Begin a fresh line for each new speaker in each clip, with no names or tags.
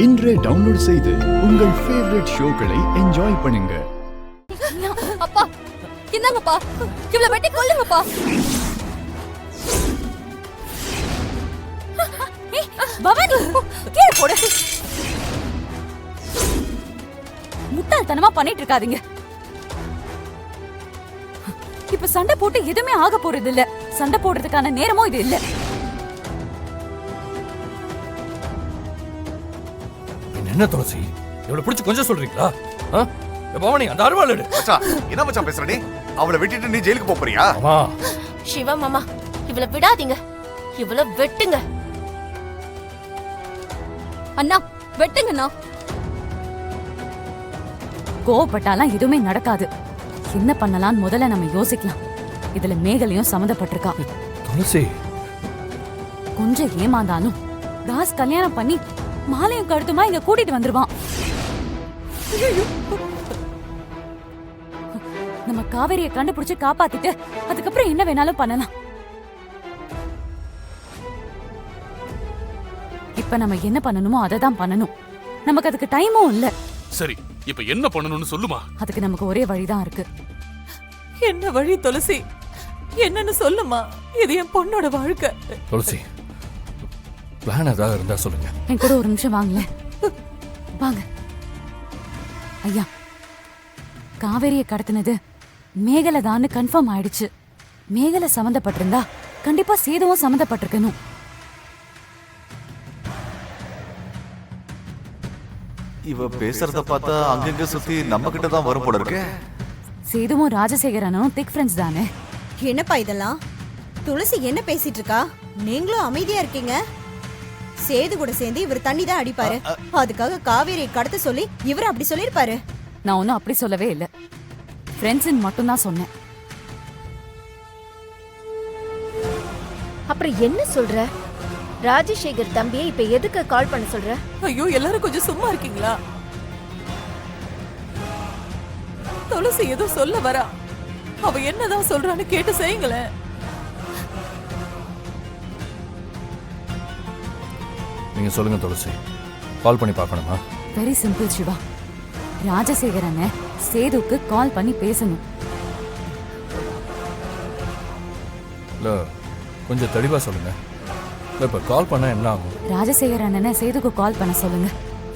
இன்றே டவுன்லோட் செய்து உங்கள் ஃபேவரட் ஷோக்களை என்ஜாய் பண்ணுங்க.
அப்பா இந்தாங்கப்பா, இவ்வளவு வெட்டி கொல்லுங்கப்பா. பவானி கீழே போடு. முட்டாள்தனமா பண்ணிட்டு இருக்காதீங்க. இப்ப சண்டை போட்டு எதுவுமே ஆக போறது இல்ல. சண்டை போடுறதுக்கான நேரமும் இது இல்ல.
என்ன துளசி இவ்வளவு பிடிச்சு கொஞ்சம் சொல்றீங்களா? பவானி அந்த அருவாள் எடு.
மச்சான் என்ன மச்சான் பேசுற நீ? அவளை விட்டுட்டு நீ ஜெயிலுக்கு போறியா?
அம்மா
சிவா மாமா, இவளை விடாதீங்க, இவளை வெட்டுங்க.
அண்ணா வெட்டுங்கண்ணா. கோவப்பட்டாலாம் எதுவுமே நடக்காது. என்ன பண்ணலாம்னு முதல்ல நம்ம யோசிக்கலாம். இதுல மேகலையும் சம்மந்தப்பட்டிருக்கா.
துளசி
கொஞ்சம் ஏமாந்தாலும் தாஸ் கல்யாணம் பண்ணி மாலையும் கழுத்துமா இங்க கூட்டிட்டு வந்துருவான். நம்ம காவேரியை கண்டுபிடிச்சு காப்பாத்திட்டு அதுக்கப்புறம் என்ன வேணாலும் பண்ணலாம். இப்ப நம்ம என்ன பண்ணணுமோ அதை தான் பண்ணணும். நமக்கு அதுக்கு டைமும் இல்ல.
சரி, இப்ப என்ன பண்ணணும்னு சொல்லுமா?
அதுக்கு நமக்கு ஒரே வழிதான் இருக்கு.
என்ன வழி துளசி? என்னன்னு சொல்லுமா. இது என் பொண்ணோட வாழ்க்கை.
துளசி பிளான் ஏதாவது இருந்தா சொல்லுங்க.
என் கூட ஒரு நிமிஷம் வாங்களேன். வாங்க ஐயா. காவேரியை கடத்தினது மேகலை தான் கன்ஃபார்ம் ஆயிடுச்சு. மேகலை சம்மந்தப்பட்டிருந்தா கண்டிப்பா சேதுவும் சம்மந்தப்பட்டிருக்கணும்.
இவ பேசுறத பார்த்தா அங்கங்க சுத்தி நம்ம கிட்ட தான் வரும் போல இருக்கு.
சேதுவும் ராஜசேகரனும் திக் ஃப்ரெண்ட்ஸ் தானே.
என்னப்பா இதெல்லாம்? துளசி என்ன பேசிட்டு இருக்கா? நீங்களும் அமைதியா இருக்கீங்க. சேது கூட சேர்ந்து இவர் தண்ணி தான் அடிப்பாரு. அதுக்காக காவேரியை கடத்த சொல்லி இவர் அப்படி சொல்லிருப்பாரு.
நான் ஒன்னும் அப்படி சொல்லவே இல்ல. ஃப்ரெண்ட்ஸ் மட்டும் தான் சொன்னேன்.
அப்புறம் என்ன சொல்ற? ராஜசேகர் தம்பியை இப்ப எதுக்கு கால் பண்ண சொல்ற?
ஐயோ, எல்லாரும் கொஞ்சம் சும்மா இருக்கீங்களா? துளசி ஏதோ சொல்ல வரா. அவ என்னதான் சொல்றான்னு கேட்டு செய்யுங்களேன்.
நீங்க சொல்லுங்க துளசி. கால் பண்ணி பார்க்கணுமா?
Very simple Siva. ராஜசேகரன் சேதுக்கு கால் பண்ணி பேசணும்.
இல்ல கொஞ்சம் தெளிவா சொல்லுங்க. இல்ல இப்ப கால் பண்ணா என்ன ஆகும்?
ராஜசேகரன் சேதுக்கு கால் பண்ண சொல்லுங்க.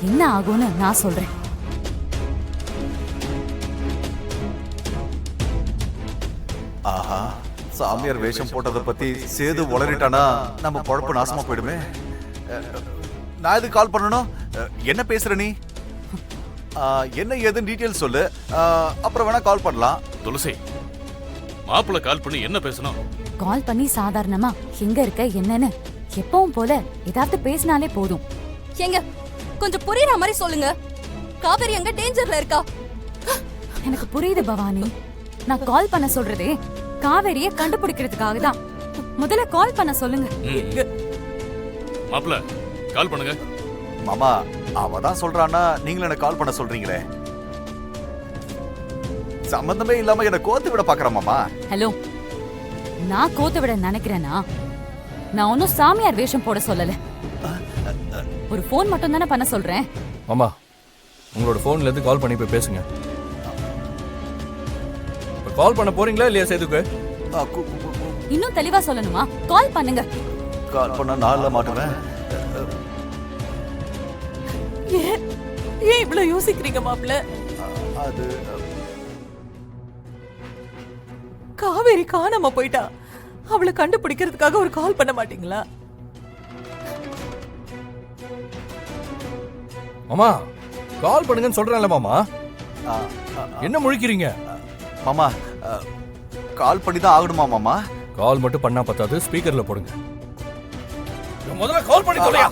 என்ன ஆகும்னு நான் சொல்றேன்.
ஆஹா, சாமியார் வேஷம் போட்டதை பத்தி சேது உளறிட்டானா நம்ம பொழப்பு நாசமா போயிடுமே. நான் எதுக்கு கால் பண்ணணும்? என்ன பேசுற நீ? என்ன ஏதுன்னு டீடைல் சொல்லு. அப்புறம் வேணா கால் பண்ணலாம்.
துளசி, மாப்பிள்ள கால் பண்ணி என்ன பேசணும்?
கால் பண்ணி சாதாரணமா எங்க இருக்க என்னன்னு எப்பவும் போல ஏதாவது பேசினாலே போதும்.
எங்க கொஞ்சம் புரியுற மாதிரி சொல்லுங்க. காவேரி எங்க டேஞ்சர்ல இருக்கா?
எனக்கு புரியுது பவானி. நான் கால் பண்ண சொல்றதே காவேரிய கண்டுபிடிக்கிறதுக்காக தான். முதல்ல கால் பண்ண சொல்லுங்க.
மாப்பிள்ள கால் பண்ணுங்க.
மாமா, அவ தான் சொல்றானா நீங்களும் என்ன கால் பண்ண சொல்றீங்களே? சம்பந்தமே இல்லாம என்ன கோத்து விட பாக்குற மாமா.
ஹலோ, நான் கோத்து விட நினைக்கிறேனா? நான் ஒன்னும் சாமியார் வேஷம் போட சொல்லல. ஒரு போன் மட்டும் தானே பண்ண சொல்றேன்.
ஆமா, உங்களோட போன்ல இருந்து கால் பண்ணி போய் பேசுங்க. கால் பண்ண போறீங்களா இல்லையா சேதுக்கு?
இன்னும் தெளிவா சொல்லணுமா? கால் பண்ணுங்க.
கால் பண்ண நாள்ல மாட்டுவேன்.
ஏன் இவ்வளவு யோசிக்கிறீங்க மாப்பிள்ள?
அது
காவேரி காணாம போயிட்டா. அவளை கண்டுபிடிக்கிறதுக்காக ஒரு கால் பண்ண மாட்டீங்களா?
மாமா கால் பண்ணுங்கன்னு சொல்றேன்ல மாமா. என்ன முழிக்கிறீங்க?
மாமா, கால் பண்ணி தான் ஆகணுமா மாமா?
கால் மட்டும் பண்ணா பத்தாது, ஸ்பீக்கர்ல போடுங்க. முதல்ல கால் பண்ணி சொல்லையா?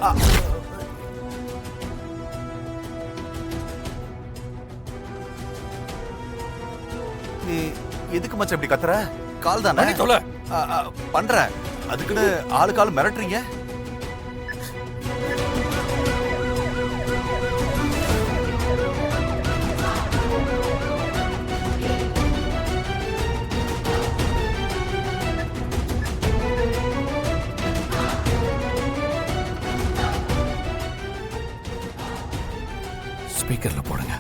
நீ எதுக்கு மச்சான் இப்படி கத்துற? கால் தானே பண்றேன். அதுக்குன்னு ஆளுக்கு ஆளு மிரட்டுறீங்க.
ஸ்பீக்கர்ல போடுங்க.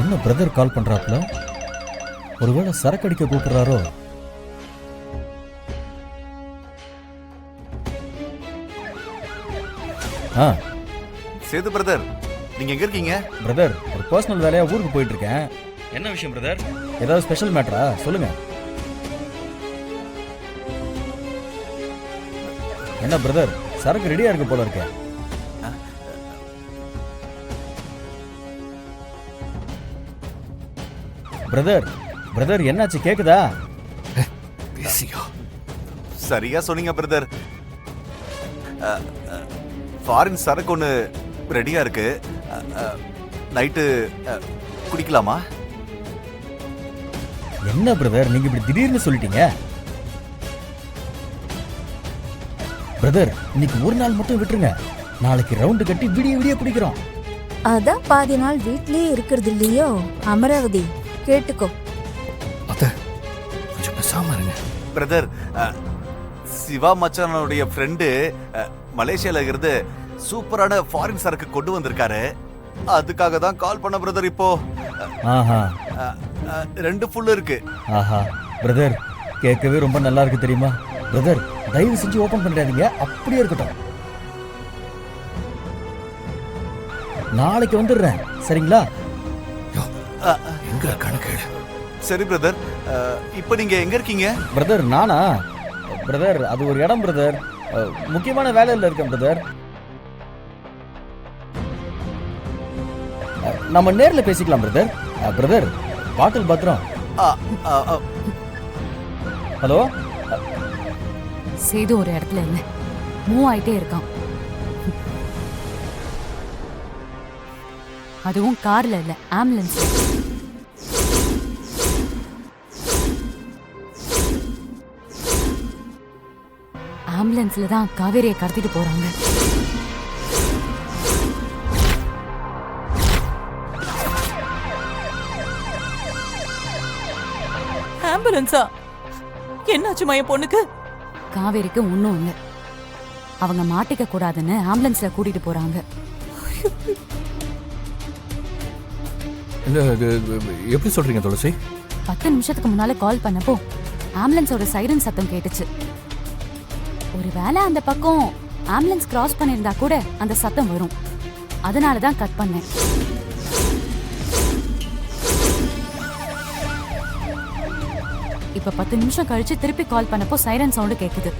என்ன பிரதர் கால் பண்றாப்ல? ஒருவேளை சரக்கு அடிக்க கூப்பிடுறாரோ? ஆ
சேது பிரதர், நீங்க எங்க இருக்கீங்க?
பிரதர், ஒரு பர்சனல் வேலையா ஊருக்கு போயிட்டு இருக்கேன். என்ன விஷயம் பிரதர்? ஏதாவது ஸ்பெஷல் மேட்டரா? சொல்லுங்க. என்ன பிரதர், சரக்கு ரெடியா இருக்கு போல இருக்க. பிரதர் பிரதர் என்னாச்சு, கேக்குதா?
பேசியா?
சரியா சொன்னீங்க பிரதர். ஃபாரின் சரக்கு ஒன்று ரெடியா இருக்கு. நைட்டு குடிக்கலாமா?
என்ன பிரதர், நீங்க இப்படி திடீர்னு சொல்லிட்டீங்க? பிரதர், இன்னைக்கு ஒரு நாள் மட்டும் விட்டுருங்க. நாளைக்கு ரவுண்டு கட்டி விடிய விடிய பிடிக்கிறோம்.
அதான் பாதி நாள் வீட்லயே இருக்கிறது இல்லையோ. அமராவதி, கேட்டுக்கோ.
அத்த கொஞ்சம் பேசாம இருங்க.
பிரதர், சிவா மச்சானுடைய ஃப்ரெண்டு மலேசியால இருந்து சூப்பரான ஃபாரின் சரக்கு கொண்டு வந்திருக்காரு. அதுக்காக தான் கால் பண்ண பிரதர். இப்போ
ஆஹா
2 ஃபுல் இருக்கு.
ஆஹா பிரதர், கேட்கவே ரொம்ப நல்லா இருக்கு தெரியுமா? பிரதர், தயவு செஞ்சு ஓபன் பண்ணிடாதீங்க, அப்படியே இருக்கட்டும். நாளைக்கு வந்துடுறேன், சரிங்களா?
எங்க கணக்கு?
சரி பிரதர், இப்போ நீங்க எங்க இருக்கீங்க?
பிரதர், நானா? பிரதர், அது ஒரு இடம் பிரதர். முக்கியமான வேலையில் இருக்கேன் பிரதர். நம்ம நேர்ல பேசிக்கலாம் பிரதர். பிரதர், பாட்டில் பத்திரம். ஹலோ?
சேது ஒரு இடத்துல இல்ல, மூவ் ஆயிட்டே இருக்கான். அதுவும் கார்ல இல்ல, ஆம்புலன்ஸ். ஆம்புலன்ஸ்ல தான் காவேரியை கடத்திட்டு போறாங்க.
ஆம்புலன்ஸா? என்னாச்சுமா என் பொண்ணுக்கு?
காவேரிக்கு ஒன்றும் இல்லை. அவங்க மாட்டிக்க கூடாதுன்னு ஆம்புலன்ஸ்ல கூட்டிட்டு போறாங்க.
இல்ல எப்படி சொல்றீங்க துளசி?
10 நிமிஷத்துக்கு முன்னால கால் பண்ணப்போ ஆம்புலன்ஸோட சைரன் சத்தம் கேட்டுச்சு. ஒருவேளை அந்த பக்கம் ஆம்புலன்ஸ் கிராஸ் பண்ணிருந்தா கூட அந்த சத்தம் வரும். அதனால தான் கட் பண்ணேன். இப்ப 10 நிமிஷம் கழிச்சு திருப்பி கால் பண்ணப்போ சைரன் சவுண்ட் கேக்குது.